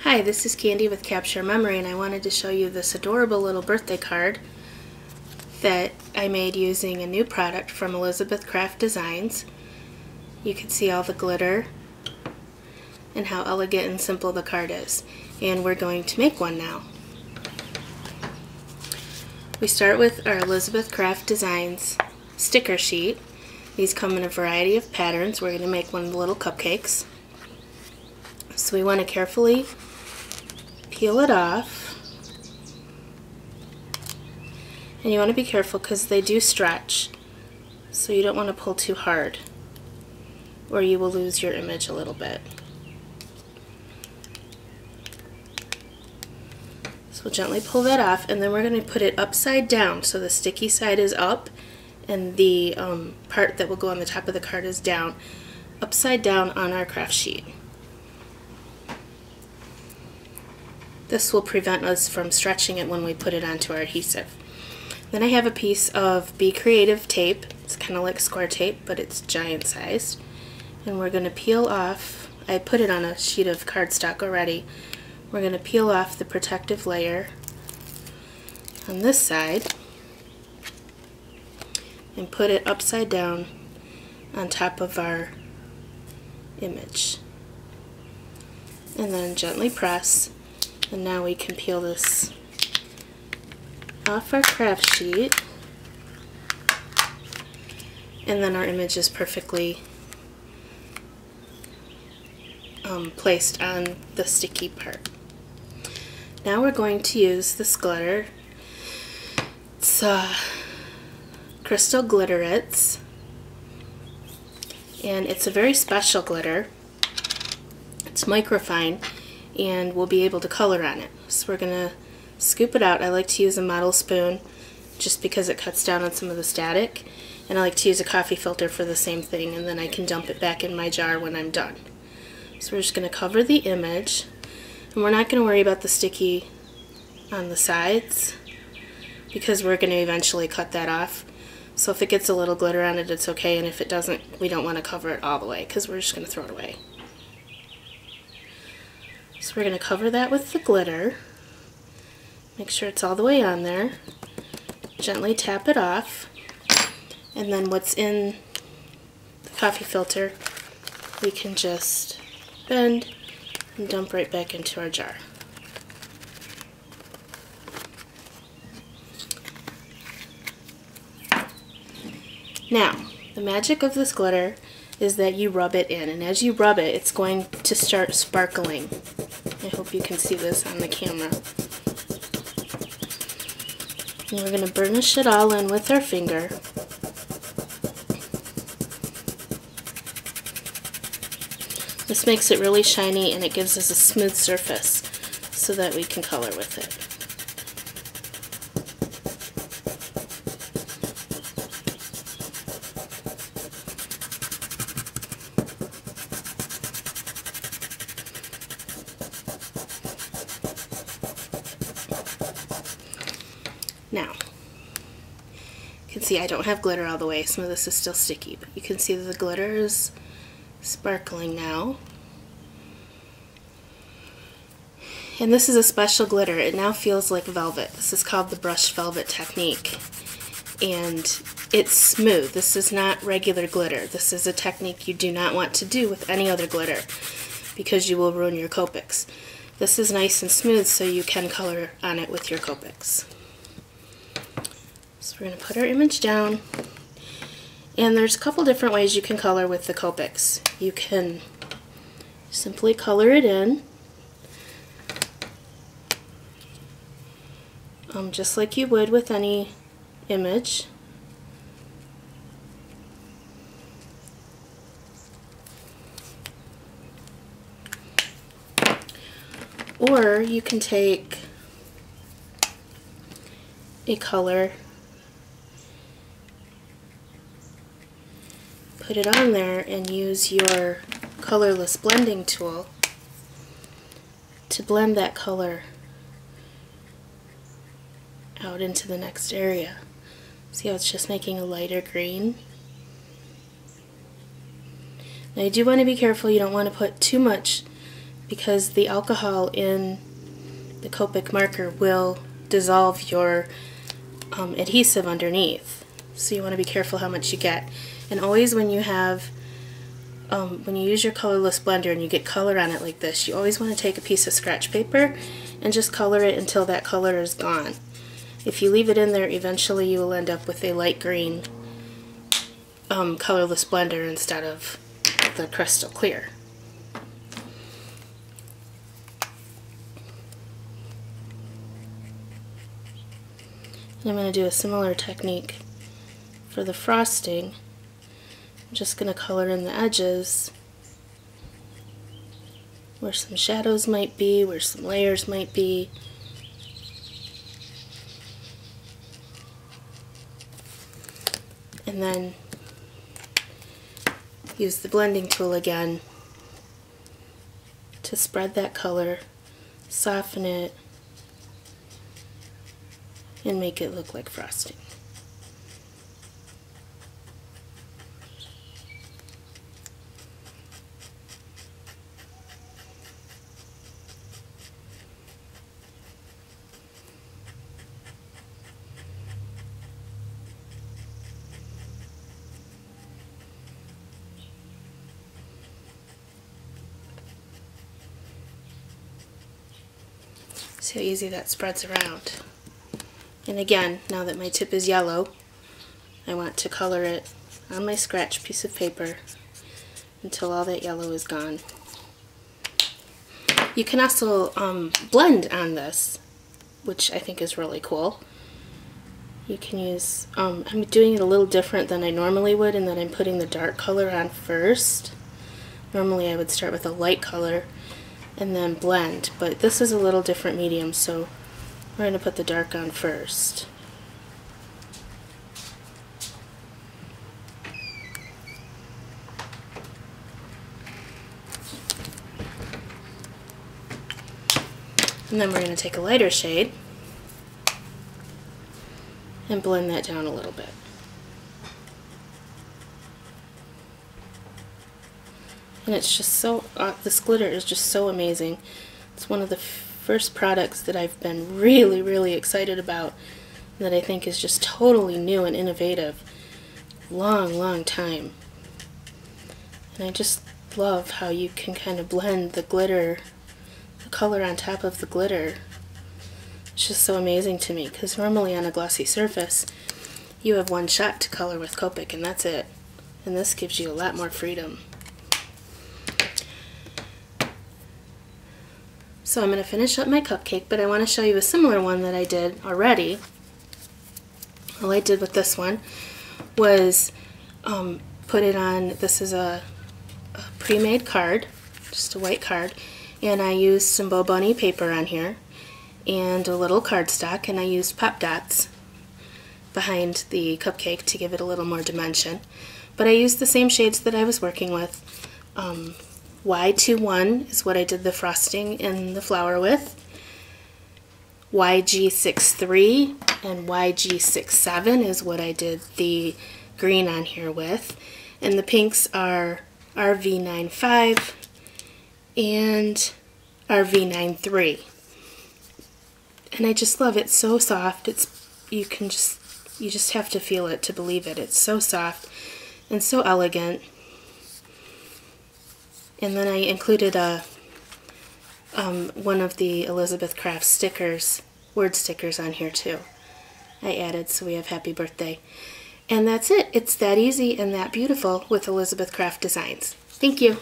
Hi, this is Candy with Capture Memory, and I wanted to show you this adorable little birthday card that I made using a new product from Elizabeth Craft Designs. You can see all the glitter and how elegant and simple the card is. And we're going to make one now. We start with our Elizabeth Craft Designs sticker sheet. These come in a variety of patterns. We're going to make one of the little cupcakes. So we want to carefully peel it off, and you want to be careful because they do stretch, so you don't want to pull too hard or you will lose your image a little bit. So we'll gently pull that off, and then we're going to put it upside down so the sticky side is up and the part that will go on the top of the card is down, upside down on our craft sheet. This will prevent us from stretching it when we put it onto our adhesive. Then I have a piece of Be Creative tape. It's kind of like square tape, but it's giant sized. And we're going to peel off, I put it on a sheet of cardstock already. We're going to peel off the protective layer on this side and put it upside down on top of our image. And then gently press. And now we can peel this off our craft sheet, and then our image is perfectly placed on the sticky part. Now we're going to use this glitter. It's Crystal Glitterits, and it's a very special glitter. It's microfine, and we'll be able to color on it. So we're going to scoop it out. I like to use a model spoon just because it cuts down on some of the static, and I like to use a coffee filter for the same thing, and then I can dump it back in my jar when I'm done. So we're just going to cover the image, and we're not going to worry about the sticky on the sides because we're going to eventually cut that off. So if it gets a little glitter on it, it's okay, and if it doesn't, we don't want to cover it all the way because we're just going to throw it away. So we're going to cover that with the glitter. Make sure it's all the way on there. Gently tap it off. And then what's in the coffee filter, we can just bend and dump right back into our jar. Now, the magic of this glitter is that you rub it in, and as you rub it, it's going to start sparkling. I hope you can see this on the camera. And we're going to burnish it all in with our finger. This makes it really shiny, and it gives us a smooth surface so that we can color with it. Now, you can see I don't have glitter all the way. Some of this is still sticky, but you can see that the glitter is sparkling now. And this is a special glitter. It now feels like velvet. This is called the brushed velvet technique. And it's smooth. This is not regular glitter. This is a technique you do not want to do with any other glitter because you will ruin your Copics. This is nice and smooth so you can color on it with your Copics. So we're going to put our image down, and there's a couple different ways you can color with the Copics. You can simply color it in, just like you would with any image. Or you can take a color, put it on there, and use your colorless blending tool to blend that color out into the next area. See how it's just making a lighter green? Now you do want to be careful. You don't want to put too much because the alcohol in the Copic marker will dissolve your adhesive underneath. So you want to be careful how much you get. And always when you have, when you use your colorless blender and you get color on it like this, you always want to take a piece of scratch paper and just color it until that color is gone. If you leave it in there, eventually you will end up with a light green colorless blender instead of the crystal clear. And I'm going to do a similar technique for the frosting. I'm just going to color in the edges where some shadows might be, where some layers might be. And then use the blending tool again to spread that color, soften it, and make it look like frosting. See how easy that spreads around. And again, now that my tip is yellow, I want to color it on my scratch piece of paper until all that yellow is gone. You can also blend on this, which I think is really cool. You can use, I'm doing it a little different than I normally would in that I'm putting the dark color on first. Normally I would start with a light color and then blend, but this is a little different medium, so we're going to put the dark on first. And then we're going to take a lighter shade and blend that down a little bit. And it's just so, this glitter is just so amazing. It's one of the first products that I've been really, really excited about, that I think is just totally new and innovative. Long time. And I just love how you can kind of blend the glitter, the color on top of the glitter. It's just so amazing to me, because normally on a glossy surface you have one shot to color with Copic and that's it. And this gives you a lot more freedom. So I'm going to finish up my cupcake, but I want to show you a similar one that I did already. All I did with this one was put it on, this is a pre-made card, just a white card, and I used some Bo Bunny paper on here and a little cardstock, and I used pop dots behind the cupcake to give it a little more dimension. But I used the same shades that I was working with. Y21 is what I did the frosting and the flower with. YG63 and YG67 is what I did the green on here with. And the pinks are RV95 and RV93. And I just love it. It's so soft. You just have to feel it to believe it. It's so soft and so elegant. And then I included one of the Elizabeth Craft stickers, word stickers on here too. I added, so we have happy birthday. And that's it. It's that easy and that beautiful with Elizabeth Craft Designs. Thank you.